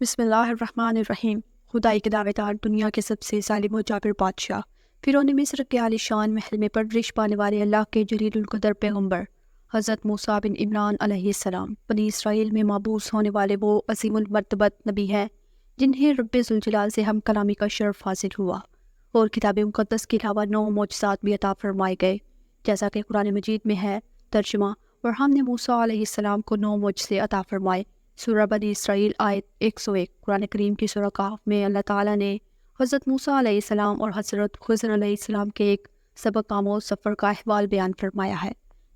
بسم اللہ الرحمن الرحیم۔ خدائی کے دعوے دار دنیا کے سب سے ظالم و جابر بادشاہ، فرعون مصر کے عالی شان محل میں پرورش پانے والے اللہ کے جلیل القدر پیغمبر حضرت موسیٰ بن عمران علیہ السلام، بنی اسرائیل میں مابعوث ہونے والے وہ عظیم المرتبت نبی ہیں جنہیں رب ذوالجلال سے ہم کلامی کا شرف حاصل ہوا، اور کتاب مقدس کے علاوہ 9 معجزات بھی عطا فرمائے گئے، جیسا کہ قرآن مجید میں ہے ترجمہ۔ اور ہم نے موسیٰ علیہ السلام کو 9 معجزے عطا فرمائے۔ سورہ بنی اسرائیل آیت 101۔ قرآن کریم کی سورہ کہف میں اللہ تعالیٰ نے حضرت موسیٰ علیہ السلام اور حضرت خضر علیہ السلام کے ایک سبق آموز سفر کا احوال بیان فرمایا ہے،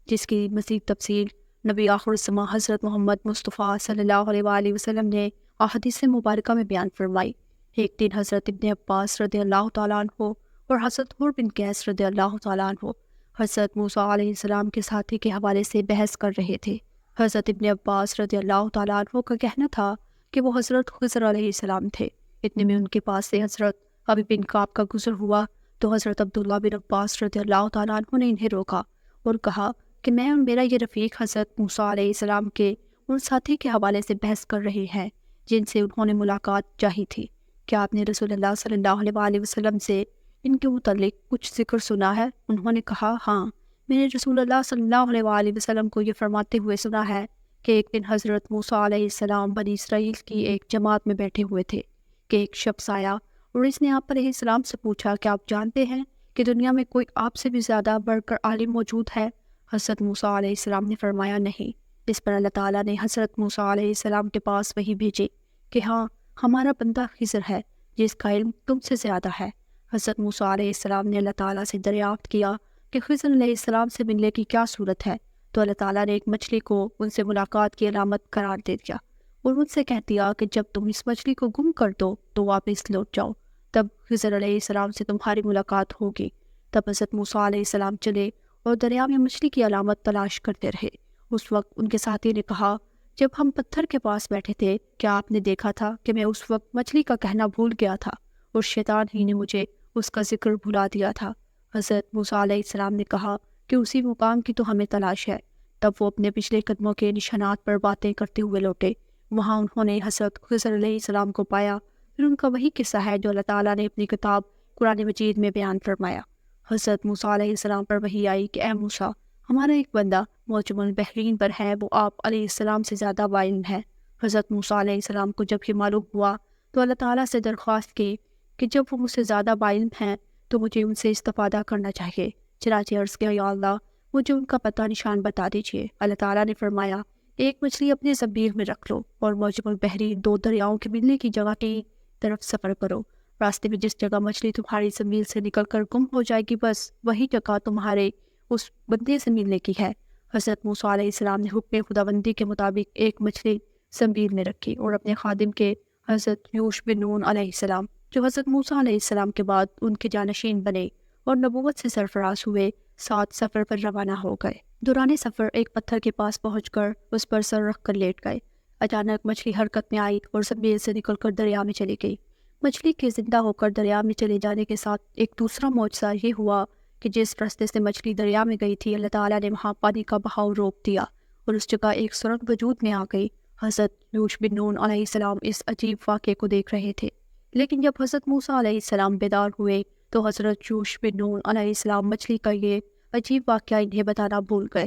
جس کی مزید تفصیل نبی آخر الزماں حضرت محمد مصطفیٰ صلی اللہ علیہ وآلہ وسلم نے احادیث مبارکہ میں بیان فرمائی۔ ایک دن حضرت ابن عباس رضی اللہ تعالیٰ عنہ اور حضرت حر بن قیس رضی اللہ تعالیٰ عنہ حضرت موسیٰ علیہ السلام کے ساتھی کے حوالے سے بحث کر رہے تھے۔ حضرت ابن عباس رضی اللہ تعالیٰ عنہ کا کہنا تھا کہ وہ حضرت خضر علیہ السلام تھے۔ اتنے میں ان کے پاس سے حضرت ابی بن کعب کا گزر ہوا تو حضرت عبداللہ بن عباس رضی اللہ تعالیٰ عنہ نے انہیں روکا اور کہا کہ میں اور میرا یہ رفیق حضرت موسیٰ علیہ السلام کے ان ساتھی کے حوالے سے بحث کر رہے ہیں جن سے انہوں نے ملاقات چاہی تھی۔ کیا آپ نے رسول اللہ صلی اللہ علیہ وآلہ وسلم سے ان کے متعلق کچھ ذکر سنا ہے؟ انہوں نے کہا ہاں، میں نے رسول اللہ صلی اللہ علیہ وآلہ وسلم کو یہ فرماتے ہوئے سنا ہے کہ ایک دن حضرت موسیٰ علیہ السلام بنی اسرائیل کی ایک جماعت میں بیٹھے ہوئے تھے کہ ایک شخص آیا اور اس نے آپ علیہ السلام سے پوچھا کہ آپ جانتے ہیں کہ دنیا میں کوئی آپ سے بھی زیادہ بڑھ کر عالم موجود ہے؟ حضرت موسیٰ علیہ السلام نے فرمایا نہیں۔ اس پر اللہ تعالیٰ نے حضرت موسیٰ علیہ السلام کے پاس وحی بھیجی کہ ہاں، ہمارا بندہ خضر ہے جس کا علم تم سے زیادہ ہے۔ حضرت موسیٰ علیہ السلام نے اللہ تعالیٰ سے دریافت کیا کہ خضر علیہ السلام سے ملنے کی کیا صورت ہے، تو اللہ تعالیٰ نے ایک مچھلی کو ان سے ملاقات کی علامت قرار دے دیا اور ان سے کہہ دیا کہ جب تم اس مچھلی کو گم کر دو تو واپس لوٹ جاؤ، تب خضر علیہ السلام سے تمہاری ملاقات ہوگی۔ تب حضرت موسیٰ علیہ السلام چلے اور دریا میں مچھلی کی علامت تلاش کرتے رہے۔ اس وقت ان کے ساتھی نے کہا جب ہم پتھر کے پاس بیٹھے تھے کیا آپ نے دیکھا تھا کہ میں اس وقت مچھلی کا کہنا بھول گیا تھا اور شیطان ہی نے مجھے اس کا ذکر بھلا دیا تھا۔ حضرت موسیٰ علیہ السلام نے کہا کہ اسی مقام کی تو ہمیں تلاش ہے۔ تب وہ اپنے پچھلے قدموں کے نشانات پر باتیں کرتے ہوئے لوٹے۔ وہاں انہوں نے حضرت خضر علیہ السلام کو پایا۔ پھر ان کا وہی قصہ ہے جو اللہ تعالیٰ نے اپنی کتاب قرآن مجید میں بیان فرمایا۔ حضرت موسیٰ علیہ السلام پر وحی آئی کہ اے موسیٰ، ہمارا ایک بندہ معجم البحرین پر ہے، وہ آپ علیہ السلام سے زیادہ علم ہے۔ حضرت موسیٰ علیہ السلام کو جب یہ معلوم ہوا تو اللہ تعالیٰ سے درخواست کی کہ جب وہ مجھ سے زیادہ علم ہیں تو مجھے ان سے استفادہ کرنا چاہیے۔ چنانچہ عرض کیا یا اللہ، مجھے ان کا پتہ نشان بتا دیجیے۔ اللہ تعالیٰ نے فرمایا ایک مچھلی اپنے ضمیر میں رکھ لو اور معجم البحرین 2 دریاؤں کے ملنے کی جگہ کی طرف سفر کرو۔ راستے میں جس جگہ مچھلی تمہاری ضمیر سے نکل کر گم ہو جائے گی بس وہی جگہ تمہارے اس بندے سے ملنے کی ہے۔ حضرت موسیٰ علیہ السلام نے حکم خداوندی کے مطابق ایک مچھلی ضمیر میں رکھی اور اپنے خادم کے حضرت یوش بن نون علیہ السلام جو حضرت موسیٰ علیہ السلام کے بعد ان کے جانشین بنے اور نبوت سے سرفراز ہوئے، ساتھ سفر پر روانہ ہو گئے۔ دوران سفر ایک پتھر کے پاس پہنچ کر اس پر سر رکھ کر لیٹ گئے۔ اچانک مچھلی حرکت میں آئی اور ضمیر سے نکل کر دریا میں چلی گئی۔ مچھلی کے زندہ ہو کر دریا میں چلے جانے کے ساتھ ایک دوسرا معجزہ یہ ہوا کہ جس راستے سے مچھلی دریا میں گئی تھی اللہ تعالیٰ نے وہاں پانی کا بہاؤ روک دیا اور اس جگہ ایک سرنگ وجود میں آ گئی۔ حضرت یوش بن نون علیہ السلام اس عجیب واقعے کو دیکھ رہے تھے، لیکن جب حضرت موسیٰ علیہ السلام بیدار ہوئے تو حضرت یوش بن نون علیہ السلام مچھلی کا یہ عجیب واقعہ انہیں بتانا بھول گئے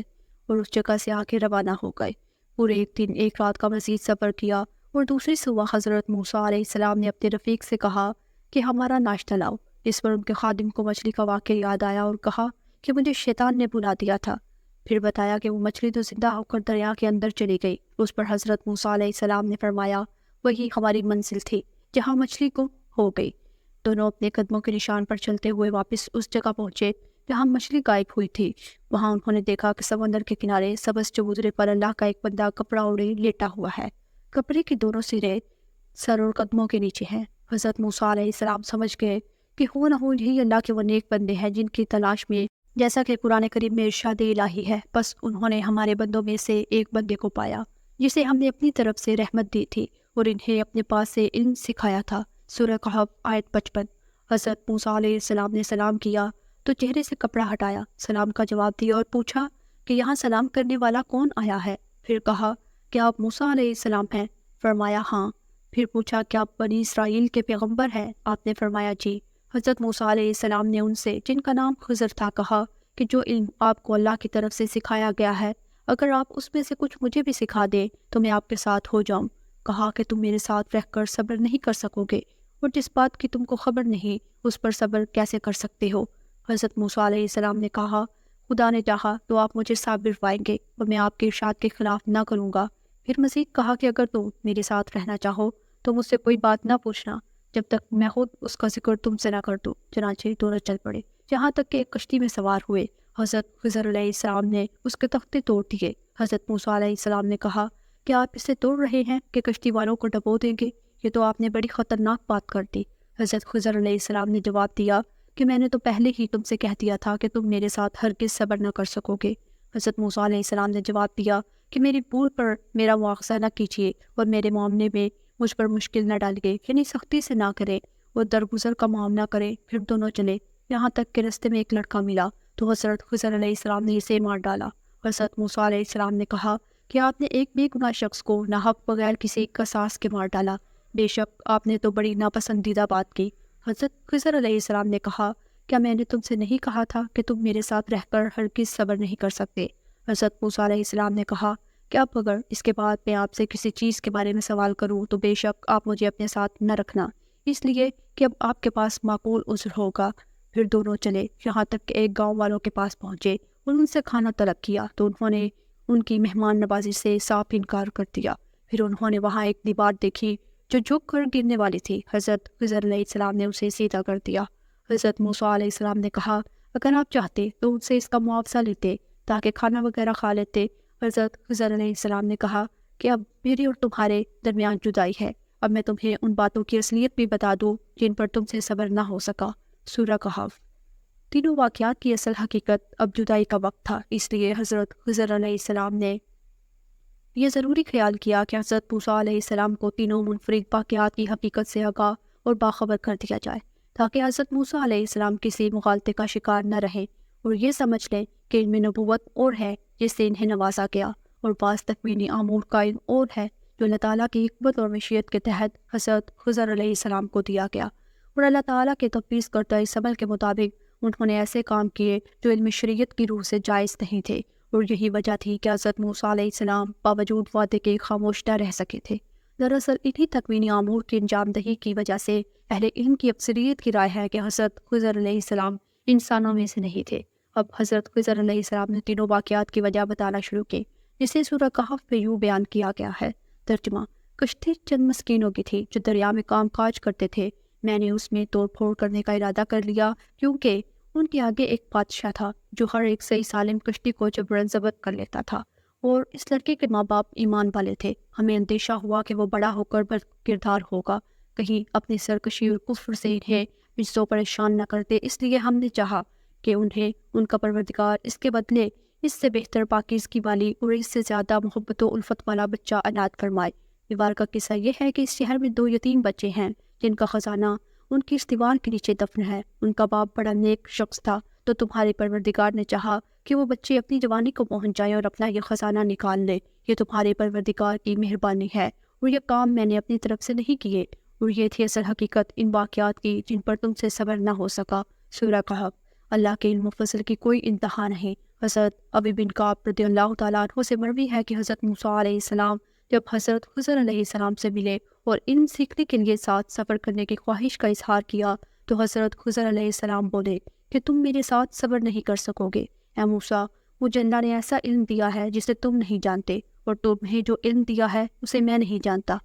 اور اس جگہ سے آگے روانہ ہو گئے۔ پورے ایک دن ایک رات کا مزید سفر کیا اور دوسری صبح حضرت موسیٰ علیہ السلام نے اپنے رفیق سے کہا کہ ہمارا ناشتہ لاؤ۔ اس پر ان کے خادم کو مچھلی کا واقعہ یاد آیا اور کہا کہ مجھے شیطان نے بلا دیا تھا۔ پھر بتایا کہ وہ مچھلی تو زندہ ہو کر دریا کے اندر چلی گئی۔ اس پر حضرت موسیٰ علیہ السلام نے فرمایا وہی ہماری منزل تھی جہاں مچھلی کو ہو گئی۔ دونوں اپنے قدموں کے نشان پر چلتے ہوئے واپس اس جگہ پہنچے جہاں مچھلی غائب ہوئی تھی۔ وہاں انہوں نے دیکھا کہ سمندر کے کنارے سبز چبوترے پر اللہ کا ایک بندہ کپڑا اوڑھے لیٹا ہوا ہے۔ کپڑے کے دونوں سرے سر اور قدموں کے نیچے ہیں۔ حضرت موسیٰ علیہ السلام سمجھ گئے کہ ہو نہ ہو یہی اللہ کے وہ نیک بندے ہیں جن کی تلاش میں جیسا کہ قرآن کریم میں ارشاد الہی ہے، بس انہوں نے ہمارے بندوں میں سے ایک بندے کو پایا جسے ہم نے اپنی طرف سے رحمت دی تھی اور انہیں اپنے پاس سے علم سکھایا تھا۔ سورہ کہف آیت 55۔ حضرت موسیٰ علیہ السلام نے سلام کیا تو چہرے سے کپڑا ہٹایا، سلام کا جواب دیا اور پوچھا کہ یہاں سلام کرنے والا کون آیا ہے؟ پھر کہا کہ آپ موسیٰ علیہ السلام ہیں؟ فرمایا ہاں۔ پھر پوچھا کہ آپ بنی اسرائیل کے پیغمبر ہیں؟ آپ نے فرمایا جی۔ حضرت موسیٰ علیہ السلام نے ان سے، جن کا نام خضر تھا، کہا کہ جو علم آپ کو اللہ کی طرف سے سکھایا گیا ہے، اگر آپ اس میں سے کچھ مجھے بھی سکھا دیں تو میں آپ کے ساتھ ہو جاؤں۔ کہا کہ تم میرے ساتھ رہ کر صبر نہیں کر سکو گے، اور جس بات کی تم کو خبر نہیں اس پر صبر کیسے کر سکتے ہو؟ حضرت موسیٰ علیہ السلام نے کہا خدا نے چاہا تو آپ مجھے صابر پائیں گے اور میں آپ کے ارشاد کے خلاف نہ کروں گا۔ پھر مزید کہا کہ اگر تم میرے ساتھ رہنا چاہو تو مجھ سے کوئی بات نہ پوچھنا جب تک میں خود اس کا ذکر تم سے نہ کر دوں۔ چنانچہ دونوں چل پڑے، جہاں تک کہ ایک کشتی میں سوار ہوئے۔ حضرت خضر علیہ السلام نے اس کے تختے توڑ دیے۔ حضرت موسیٰ علیہ السلام نے کہا کہ آپ اسے توڑ رہے ہیں کہ کشتی والوں کو ڈبو دیں گے؟ یہ تو آپ نے بڑی خطرناک بات کر دی۔ حضرت خضر علیہ السلام نے جواب دیا کہ میں نے تو پہلے ہی تم سے کہہ دیا تھا کہ تم میرے ساتھ ہرگز صبر نہ کر سکو گے۔ حضرت موسیٰ علیہ السلام نے جواب دیا کہ میری بھول پر میرا مواخذہ نہ کیجیے اور میرے معاملے میں مجھ پر مشکل نہ ڈالیے، یعنی سختی سے نہ کرے اور درگزر کا معاملہ کرے۔ پھر دونوں چلے، یہاں تک کہ رستے میں ایک لڑکا ملا تو حضرت خضر علیہ السلام نے اسے مار ڈالا۔ حضرت موسیٰ علیہ السلام نے کہا کہ آپ نے ایک بے گناہ شخص کو ناحق بغیر کسی قصاص کے مار ڈالا، بے شک آپ نے تو بڑی ناپسندیدہ بات کی۔ حضرت خضر علیہ السلام نے کہا کیا میں نے تم سے نہیں کہا تھا کہ تم میرے ساتھ رہ کر ہرگز صبر نہیں کر سکتے؟ حضرت موسیٰ علیہ السلام نے کہا کہ اب اگر اس کے بعد میں آپ سے کسی چیز کے بارے میں سوال کروں تو بے شک آپ مجھے اپنے ساتھ نہ رکھنا، اس لیے کہ اب آپ کے پاس معقول عذر ہوگا۔ پھر دونوں چلے، یہاں تک کہ ایک گاؤں والوں کے پاس پہنچے اور ان سے کھانا طلب کیا تو انہوں نے ان کی مہمان نوازی سے صاف انکار کر دیا۔ پھر انہوں نے وہاں ایک دیوار دیکھی جو جھک کر گرنے والی تھی۔ حضرت خضر علیہ السلام نے اسے سیدھا کر دیا۔ حضرت موسیٰ علیہ السلام نے کہا اگر آپ چاہتے تو ان سے اس کا معاوضہ لیتے تاکہ کھانا وغیرہ کھا لیتے۔ حضرت خضر علیہ السلام نے کہا کہ اب میری اور تمہارے درمیان جدائی ہے، اب میں تمہیں ان باتوں کی اصلیت بھی بتا دوں جن پر تم سے صبر نہ ہو سکا۔ سورہ کہف۔ تینوں واقعات کی اصل حقیقت اب جدائی کا وقت تھا، اس لیے حضرت خضر علیہ السلام نے یہ ضروری خیال کیا کہ حضرت موسیٰ علیہ السلام کو تینوں منفرد واقعات کی حقیقت سے آگاہ اور باخبر کر دیا جائے، تاکہ حضرت موسیٰ علیہ السلام کسی مغالطے کا شکار نہ رہیں اور یہ سمجھ لیں کہ علم نبوت اور ہے جس سے انہیں نوازا گیا، اور بعض تکوینی امور کا علم اور ہے جو اللہ تعالیٰ کی حکمت اور مشیت کے تحت حضرت خضر علیہ السلام کو دیا گیا، اور اللہ تعالیٰ کے تفویض کردہ اس عمل کے مطابق انہوں نے ایسے کام کیے جو علم شریعت کی روح سے جائز نہیں تھے، اور یہی وجہ تھی کہ حضرت موسیٰ علیہ السلام باوجود وعدے کے خاموش نہ رہ سکے تھے۔ دراصل انہی تکوینی امور کی انجام دہی کی وجہ سے اہل علم کی اکثریت کی رائے ہے کہ حضرت خضر علیہ السلام انسانوں میں سے نہیں تھے۔ اب حضرت خضر علیہ السلام نے تینوں واقعات کی وجہ بتانا شروع کی، جسے سورہ کہف میں یوں بیان کیا گیا ہے۔ ترجمہ: کشتی چند مسکینوں کی تھی جو دریا میں کام کاج کرتے تھے، میں نے اس میں توڑ پھوڑ کرنے کا ارادہ کر لیا کیونکہ ان کے آگے ایک بادشاہ تھا جو ہر ایک صحیح سالم کشتی کو جبراً ضبط کر لیتا تھا، اور اس لڑکے کے ماں باپ ایمان والے تھے۔ ہمیں اندیشہ ہوا کہ وہ بڑا ہو کر بد کردار ہوگا، کہیں اپنی سرکشی اور کفر سے انہیں بجزو پریشان نہ کرتے، اس لیے ہم نے چاہا کہ انہیں ان کا پروردگار اس کے بدلے اس سے بہتر پاکیزگی والی اور اس سے زیادہ محبت و الفت والا بچہ عنایت فرمائے۔ دیوار کا قصہ یہ ہے کہ اس شہر میں 2 یتیم بچے ہیں جن کا خزانہ ان کی اس دیوار کے نیچے دفن ہے۔ ان کا باپ بڑا نیک شخص تھا، تو تمہارے پروردگار نے چاہا کہ وہ بچے اپنی جوانی کو پہنچ جائیں اور اپنا یہ خزانہ نکال لے۔ یہ تمہارے پروردگار کی مہربانی ہے، اور یہ کام میں نے اپنی طرف سے نہیں کیے، اور یہ تھی اصل حقیقت ان واقعات کی جن پر تم سے صبر نہ ہو سکا۔ سورہ کہف۔ اللہ کے علم و فضل کی کوئی انتہا نہیں۔ حضرت ابی بن کعب رضی اللہ تعالیٰ عنہ سے مروی ہے کہ حضرت موسیٰ علیہ السلام جب حضرت خضر علیہ السلام سے ملے اور علم سیکھنے کے لیے ساتھ سفر کرنے کی خواہش کا اظہار کیا تو حضرت خضر علیہ السلام بولے کہ تم میرے ساتھ صبر نہیں کر سکو گے۔ اے موسیٰ، مجھے اللہ نے ایسا علم دیا ہے جسے تم نہیں جانتے، اور تمہیں جو علم دیا ہے اسے میں نہیں جانتا۔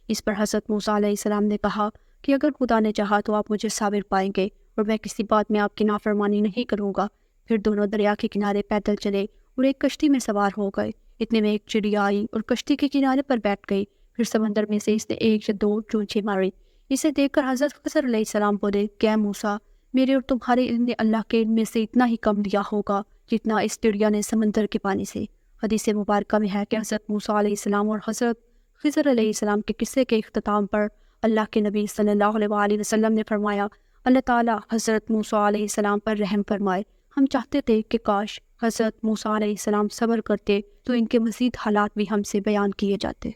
اس پر حضرت موسیٰ علیہ السلام نے کہا کہ اگر خدا نے چاہا تو آپ مجھے صابر پائیں گے، اور میں کسی بات میں آپ کی نافرمانی نہیں کروں گا۔ پھر دونوں دریا کے کنارے پیدل چلے اور ایک کشتی میں سوار ہو گئے۔ اتنے میں ایک چڑیا آئی اور کشتی کے کنارے پر بیٹھ گئی۔ پھر سمندر میں سے اس نے 1 یا 2 چونچیں ماری۔ اسے دیکھ کر حضرت خضر علیہ السلام بولے کہ اے موسیٰ، میرے اور تمہارے علم نے اللہ کے علم میں سے اتنا ہی کم لیا ہوگا جتنا اس چڑیا نے سمندر کے پانی سے۔ حدیث مبارکہ میں ہے کہ حضرت موسیٰ علیہ السلام اور حضرت خضر علیہ السلام کے قصے کے اختتام پر اللہ کے نبی صلی اللہ علیہ وآلہ وسلم نے فرمایا، اللہ تعالیٰ حضرت موسیٰ علیہ السلام پر رحم فرمائے۔ ہم چاہتے تھے کہ کاش حضرت موسیٰ علیہ السلام صبر کرتے تو ان کے مزید حالات بھی ہم سے بیان کیے جاتے۔